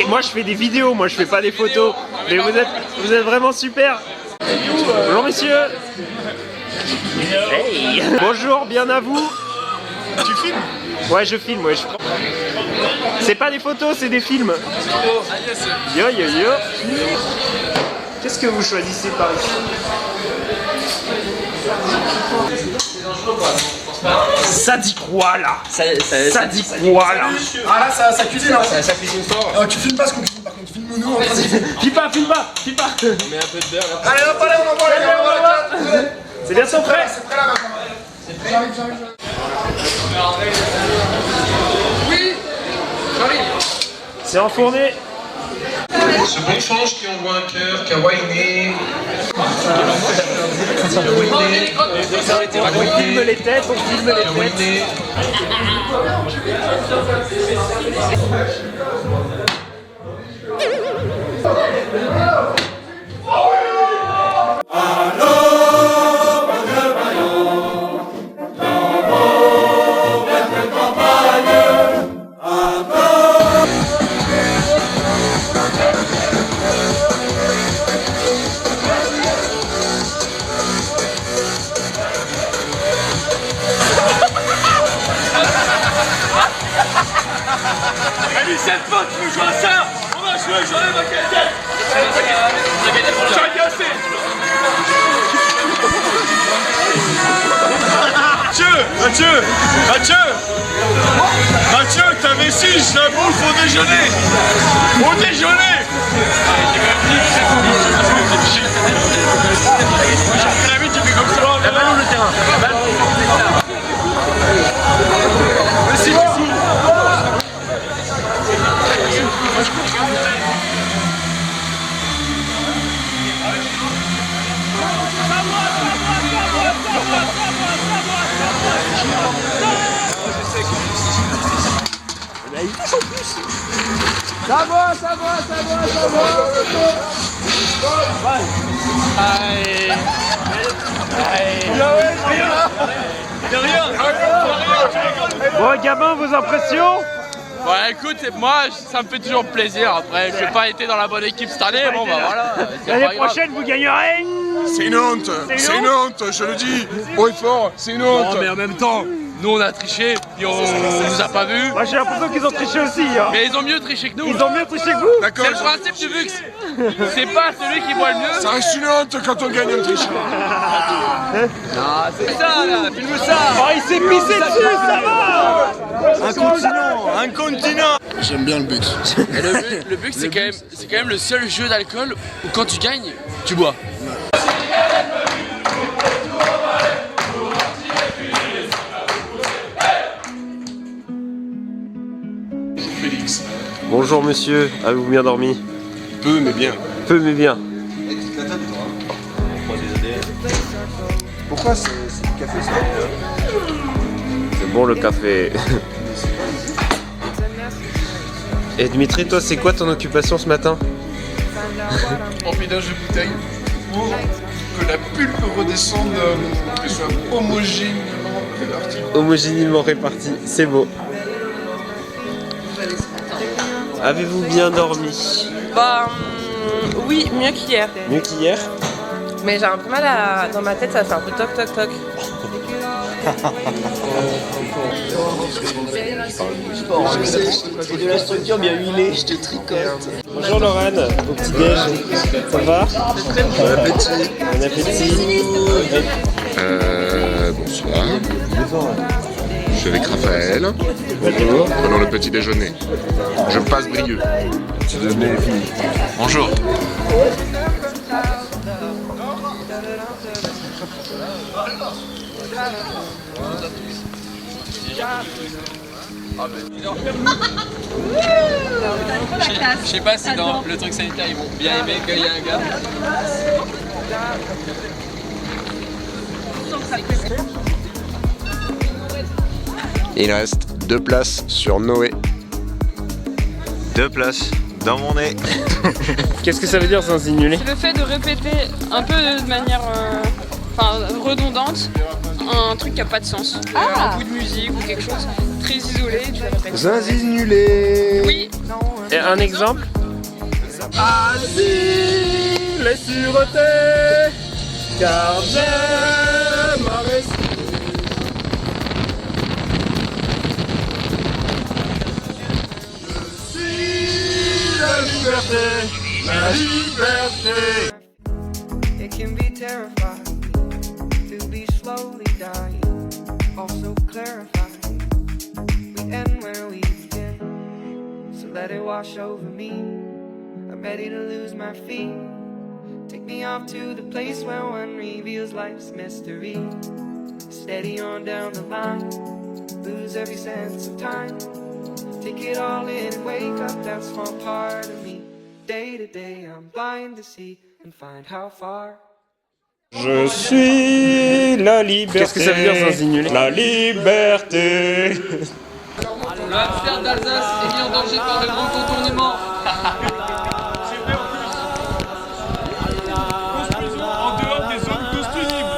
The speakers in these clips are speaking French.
moi je fais des vidéos, moi je fais pas des photos. Mais vous êtes vraiment super. Bonjour messieurs. Hey. Bonjour, bien à vous. Tu filmes? Ouais, je filme, ouais. C'est pas des photos, c'est des films. Yo yo yo. Qu'est-ce que vous choisissez par ici? Ça dit quoi là? Ça dit quoi là? Ah là, ça cuisine hein. Ça cuisine fort. Tu filmes pas ce qu'on cuisine par contre, filme-nous en train de... Filme pas. On met un peu de beurre là. Allez hop, allez, on envoie les gars. C'est bientôt prêt. C'est prêt là maintenant. C'est prêt, j'arrive. Oui, j'arrive. C'est enfourné. Ce bon change qui envoie un cœur, kawaii. On filme les têtes, Allez, cette fois, tu veux jouer à ça? On va jouer, j'enlève ma casquette. J'ai cassé. Mathieu, ta vessie, je la bouffe au déjeuner. Au déjeuner. J'ai la vie, tu fais comme ça. La balle ou le terrain? Merci, merci. Ça va. Allez. Bon, gamin, vos impressions? Ouais, écoute, moi, ça me fait toujours plaisir. Après, j'ai pas été dans la bonne équipe cette année. Bon, bah voilà. L'année prochaine, vous gagnerez. C'est une honte, je le dis haut et fort, c'est une honte. Non, mais en même temps, nous on a triché, puis on nous a pas vus. Moi, j'ai l'impression qu'ils ont triché aussi. Hein. Mais ils ont mieux triché que nous. Ils ont mieux triché que vous. D'accord. C'est le principe du Bux. C'est pas celui qui boit le mieux. Ça reste une honte quand on gagne un tricheur. Ah, c'est ça là, filme ça. Oh, il s'est pissé dessus, ça va. Un continent. J'aime bien le but. Et le Bux, c'est quand même le seul jeu d'alcool où quand tu gagnes, tu bois. Félix. Bonjour monsieur, avez-vous bien dormi? Peu mais bien. Peu mais bien. Pourquoi c'est du café ça? C'est bon le café. Et Dimitri, toi, c'est quoi ton occupation ce matin? Empilage de bouteilles pour que la pulpe redescende et soit homogènement répartie. Homogénément réparti, c'est beau. Avez-vous bien dormi? Bah oui, mieux qu'hier. Mieux qu'hier? Mais j'ai un peu mal dans ma tête, ça fait un peu toc toc toc. C'est de la structure bien huilée, je te tricote. Bonjour Lorraine, au petit-déj, ça va? Bon appétit. Bon appétit. Bonsoir. Je suis avec Raphaël. Bonjour. Prenons le petit déjeuner. Je passe Brieux. Ce déjeuner est fini. Bonjour. Je sais pas si dans le truc sanitaire ils vont bien aimer qu'il y ait un gars. Il reste 2 places sur Noé. 2 places dans mon nez. Qu'est-ce que ça veut dire sans signaler? C'est le fait de répéter un peu de manière redondante un truc qui a pas de sens. Un bout de musique ou quelque chose très isolé, tu le répètes. Zinzinulé. Oui. Et un exemple? Asile et sûreté, car j'aime à rester. Je suis la liberté, la liberté. It can be terrifying to be slowly dying, also clarifying we end where we begin. So let it wash over me. I'm ready to lose my feet. Take me off to the place where one reveals life's mystery. Steady on down the line, lose every sense of time. Take it all in and wake up that small part of me. Day to day I'm blind to see and find how far. Je suis la liberté. Qu'est-ce que ça veut dire, Zanzignolé? La liberté. Le hamster d'Alsace est mis en danger par le grand contournement. Construisons en dehors des zones disponibles.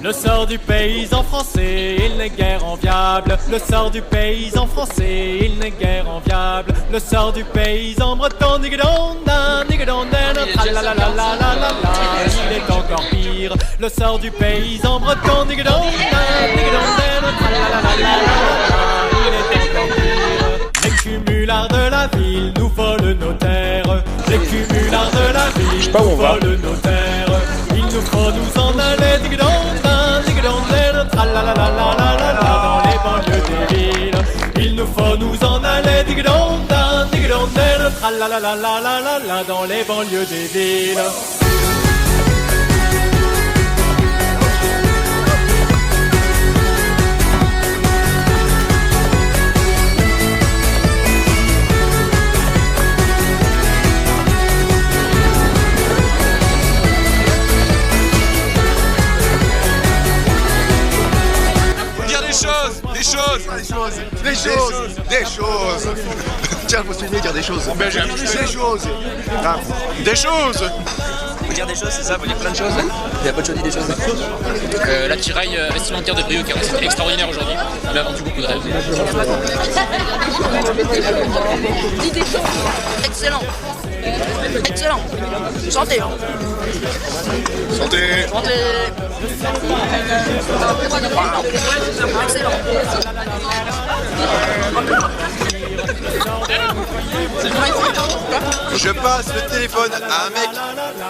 Le sort du paysan français, il n'est guère enviable. Le sort du paysan français, il n'est guère enviable. Le sort du paysan breton, nigadonda, nigadonda, tralalalala, il est encore pire. Le sort du paysan breton, nigadonda, nigadonda, tralalalala, il est encore pire. Les cumulards de la ville nous volent nos terres. Les cumulards de la ville nous volent nos terres. Il nous faut nous en aller, nigadonda, nigadonda, tralalalala, dans les banlieues des villes. Il nous faut nous en aller, nigadonda, nigadonda, tralalalala, dans les banlieues des villes. Des choses. Tiens, faut se filmer, dire des choses. Ben, j'ai dit des choses. Ah. des choses. Faut dire des choses, c'est ça, faut dire plein de choses. Il y a pas de chose dit des choses. L'attirail vestimentaire de Brio qui est extraordinaire aujourd'hui. Il a vendu beaucoup de rêves. Excellent. Excellent. Santé. Santé. Santé. Excellent. Je passe le téléphone à un mec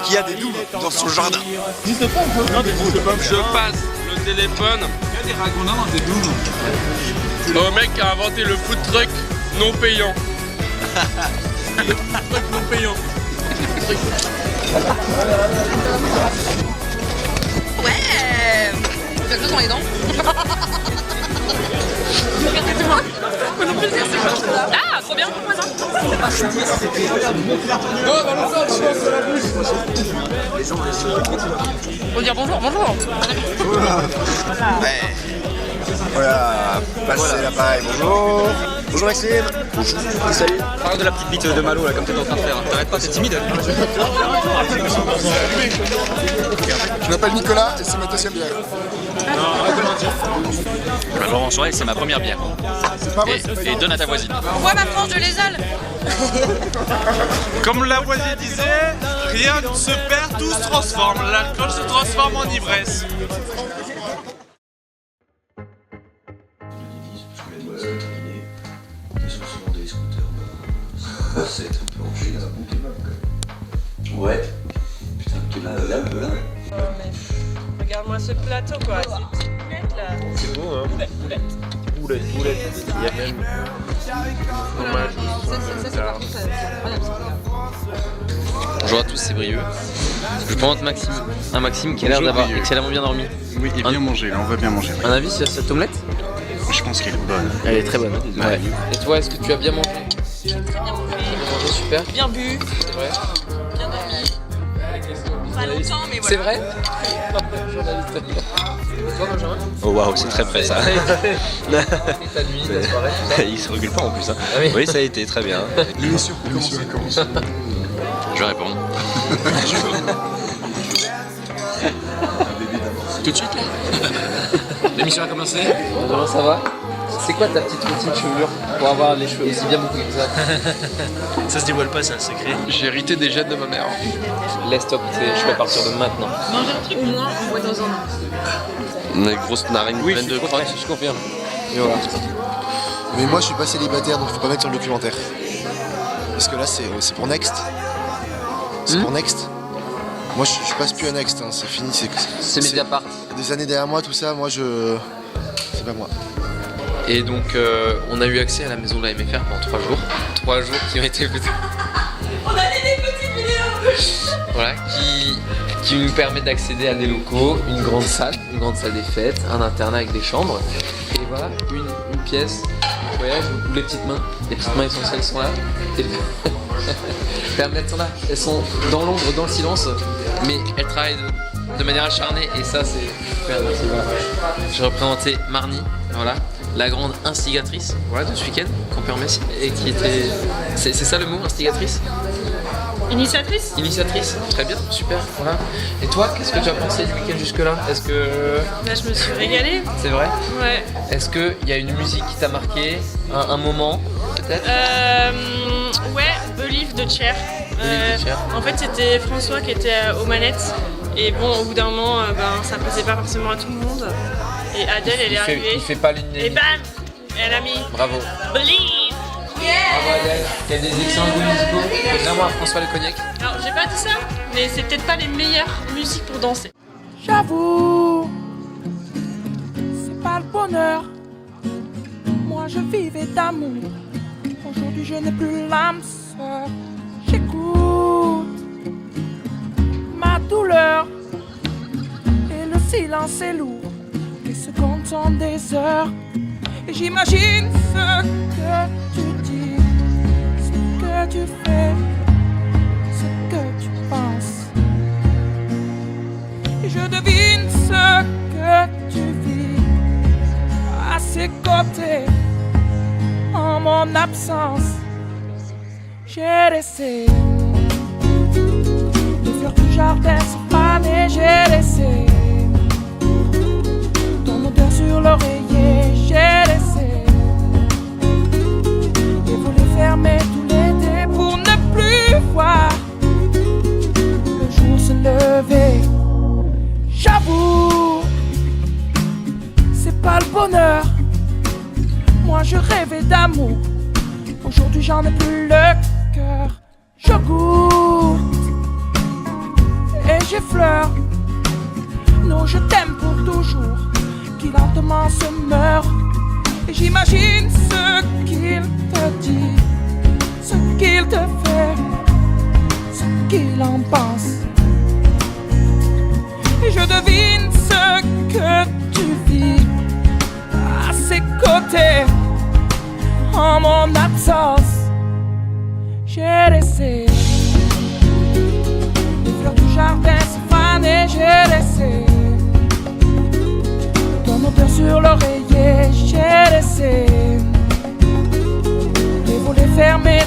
qui a des douves dans son jardin. Je passe le téléphone. Il y a des ragondins dans des douves. Au mec qui a inventé le food truck non payant. Le food truck non payant. Ouais. Quelque chose dans les dents. Ah, trop bien. Faut dire bonjour, bonjour. Voilà, passez l'appareil, bonjour. Bonjour Maxime. Bonjour. Salut. Parle de la petite bite de Malo là, comme t'es en train de faire. T'arrêtes pas, t'es timide. Je m'appelle Nicolas et c'est ma deuxième bière. Laurent Soirée, c'est ma première bière. C'est pas vrai. Et donne à ta voisine. Ouais, ma tranche de lézal. Comme Lavoisier disait, rien ne se perd, tout se transforme. L'alcool se transforme en ivresse. C'est un peu enchaîné, ça boucle quand même. Ouais. Putain, quel là. Regarde-moi ce plateau, quoi. Ces petites boulettes, là. C'est beau, hein? Boulette. Il y a même fromage de son. Bonjour à tous, c'est Brieux. Je présente Maxime. Un Maxime qui a l'air d'avoir excellemment bien dormi. Oui, et bien mangé, là, on va bien manger. Un avis sur cette omelette? Je pense qu'elle est bonne. Elle est très bonne. Ouais. Et toi, est-ce que tu as bien mangé? J'ai très bien mangé. Super. Bien bu. C'est vrai. Bien dormi. Pas longtemps, mais voilà. C'est vrai? Toi, Benjamin? Oh waouh, c'est très près ça. Ta nuit, ta soirée, tout ça? Il se recule pas en plus. Hein. Ah oui. Oui, ça a été très bien. L'émission commence. Je vais répondre. Tout de suite là. L'émission a commencé. Bonjour, ça va? C'est quoi ta petite routine chevelure pour avoir les cheveux aussi bien bouclés que ça? Ça se dévoile pas, c'est un secret. J'ai hérité des gènes de ma mère. Laisse toi tes cheveux à partir de maintenant. Manger un truc au moins une fois dans un an. Des grosses narines pleines de crottes. Je confirme. Et voilà. Mais moi je suis pas célibataire donc je peux pas mettre sur le documentaire. Parce que là c'est pour Next. C'est pour Next. Moi je passe plus à Next, hein. C'est fini. C'est Mediapart. Des années derrière moi, tout ça, moi je. C'est pas moi. Et donc on a eu accès à la maison de la MFR pendant 3 jours. 3 jours qui ont été On a des petites vidéos. voilà, qui nous permet d'accéder à des locaux, une grande salle des fêtes, un internat avec des chambres. Et voilà, une pièce, un voyage où les petites mains essentielles sont là. Et permettent sont là. Elles sont dans l'ombre, dans le silence, mais elles travaillent de manière acharnée et ça c'est super. Merci, voilà. Je représentais Marnie, voilà, la grande instigatrice, voilà, de ce week-end qu'on permet et qui était. C'est ça le mot, instigatrice? Initiatrice. Initiatrice, très bien, super, voilà. Et toi, qu'est-ce que tu as pensé du week-end jusque-là? Est-ce que... Là, je me suis régalée. C'est vrai? Ouais. Est-ce qu'il y a une musique qui t'a marqué? Un moment, peut-être? Ouais, Believe de Cher. Believe de Cher. En fait, c'était François qui était aux manettes. Et bon, au bout d'un moment, ça plaisait pas forcément à tout le monde. Et Adèle, elle est arrivée. Il fait pas Et l'unanimité. bam! Elle a mis Bravo. Believe! Bravo Adèle, qui a des excellents goûts musicaux. Là, moi, François Le Cognac. Alors, j'ai pas dit ça, mais c'est peut-être pas les meilleures musiques pour danser. J'avoue, c'est pas le bonheur. Moi je vivais d'amour. Aujourd'hui je n'ai plus l'âme sœur. J'écoute ma douleur et le silence est lourd. Les secondes sont des heures et j'imagine ce que tu dis, ce que tu fais, ce que tu penses. Et je devine ce que tu vis à ses côtés en mon absence. J'ai laissé les fleurs du jardin se faner. J'ai laissé ton odeur sur l'oreiller. J'ai laissé les volets fermés tout l'été pour ne plus voir le jour se lever. J'avoue, c'est pas le bonheur. Moi je rêvais d'amour. Aujourd'hui j'en ai plus le cœur. Je goûte et j'effleure nos je t'aime pour toujours qui lentement se meurent. Et j'imagine ce qu'il te dit, ce qu'il te fait, ce qu'il en pense. Et je devine ce que tu vis à ses côtés en mon absence. J'ai laissé les fleurs du jardin se faner. J'ai laissé ton odeur sur l'oreiller. J'ai laissé les volets fermés